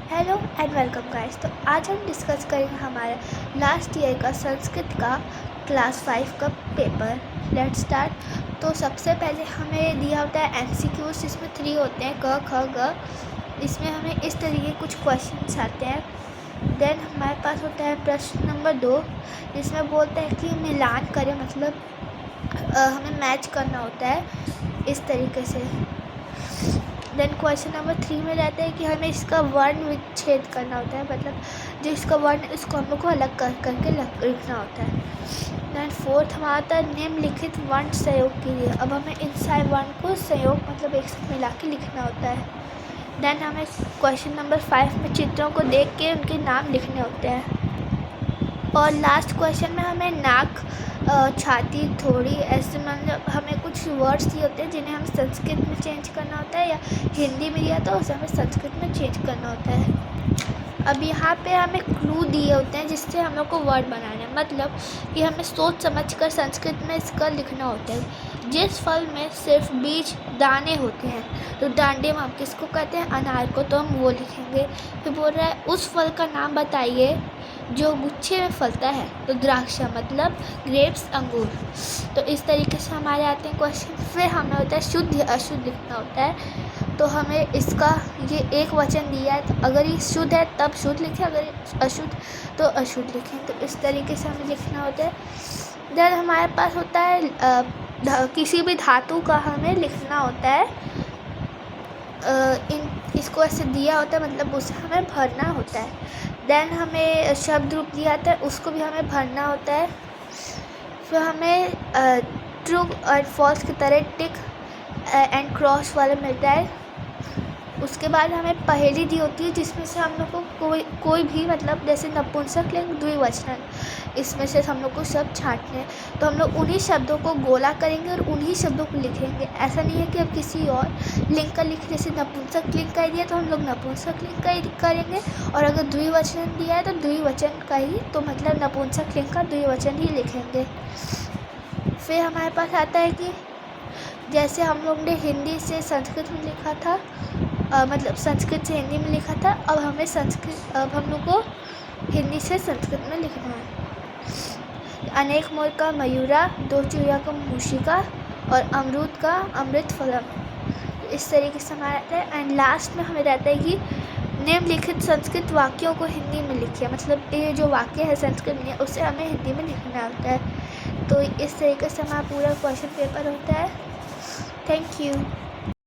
Hello and welcome guys. तो आज हम डिस्कस करेंगे हमारा लास्ट ईयर का संस्कृत का क्लास 5 का पेपर। Let's start. तो सबसे पहले हमें दिया होता है एमसीक्यूज, जिसमें 3 होते हैं, क ख ग। इसमें हमें इस तरीके कुछ क्वेश्चंस आते हैं। देन हमारे पास होता है प्रश्न नंबर 2, जिसमें बोलते हैं कि मिलान करें, मतलब हमें मैच करना होता है इस तरीके से। देन क्वेश्चन नंबर 3 में रहता है कि हमें इसका वर्ण विच्छेद करना होता है, मतलब जो इसका वर्ण है उसको हम लोग को अलग करके लिखना होता है। देन 4th हमारा था निम्नलिखित वर्ण संयोग कीजिए। अब हमें इन सारे वर्ण को संयोग मतलब एक साथ मिला के लिखना होता है। देन हमें क्वेश्चन नंबर 5 में चित्रों को देख के उनके नाम लिखने होते हैं। और लास्ट क्वेश्चन में हमें नाक, छाती, थोड़ी, ऐसे मतलब हमें कुछ वर्ड्स दिए होते हैं जिन्हें हमें संस्कृत में चेंज करना होता है, या हिंदी में दिया तो उसे हमें संस्कृत में चेंज करना होता है। अब यहाँ पे हमें क्लू दिए होते हैं जिससे हम लोग को वर्ड बनाना है, मतलब कि हमें सोच समझकर संस्कृत में इसका लिखना होता है। जिस फल में सिर्फ बीज दाने होते हैं तो डांडे में हम किसको कहते हैं? अनार को, तो हम वो लिखेंगे। फिर बोल रहा है उस फल का नाम बताइए जो गुच्छे में फलता है, तो द्राक्षा मतलब ग्रेप्स, अंगूर। तो इस तरीके से हमारे आते हैं क्वेश्चन। फिर हमें होता है शुद्ध या अशुद्ध लिखना होता है। तो हमें इसका ये एक वचन दिया है, तो अगर ये शुद्ध है तब शुद्ध लिखें, अगर ये अशुद्ध तो अशुद्ध लिखें। तो इस तरीके से हमें लिखना होता है। देन हमारे पास होता है किसी भी धातु का हमें लिखना होता है। इसको ऐसे दिया होता है, मतलब उसे हमें भरना होता है। देन हमें शब्द रूप दिया जाता है, उसको भी हमें भरना होता है। फिर हमें ट्रू और फॉल्स की तरह टिक एंड क्रॉस वाला मिलता है। उसके बाद हमें पहेली दी होती है, जिसमें से हम लोग को कोई भी, मतलब जैसे नपुंसक लिंग, द्विवचन, इसमें से हम लोग को शब्द छांटने हैं। तो हम लोग उन्हीं शब्दों को गोला करेंगे और उन्हीं शब्दों को लिखेंगे। ऐसा नहीं है कि अब किसी और लिंग का लिख, जैसे नपुंसक लिंग का दिया तो हम लोग नपुंसक लिंग का ही करेंगे, और अगर द्विवचन दिया है तो द्विवचन का ही, तो मतलब नपुंसक लिंग का द्विवचन ही लिखेंगे। फिर हमारे पास आता है कि जैसे हम लोग ने हिंदी से संस्कृत में लिखा था, मतलब संस्कृत से हिंदी में लिखा था, अब हम लोग को हिंदी से संस्कृत में लिखना है। अनेक मोर का मयूरा, 2 चिड़िया का मूषिका, और अमरूद का अमृत फलम। इस तरीके से हमारा रहता है। एंड लास्ट में हमें रहता है कि निम्नलिखित संस्कृत वाक्यों को हिंदी में लिखिए, मतलब ये जो वाक्य है संस्कृत में उसे हमें हिंदी में लिखना होता है। तो इस तरीके से हमारा पूरा क्वेश्चन पेपर होता है। Thank you.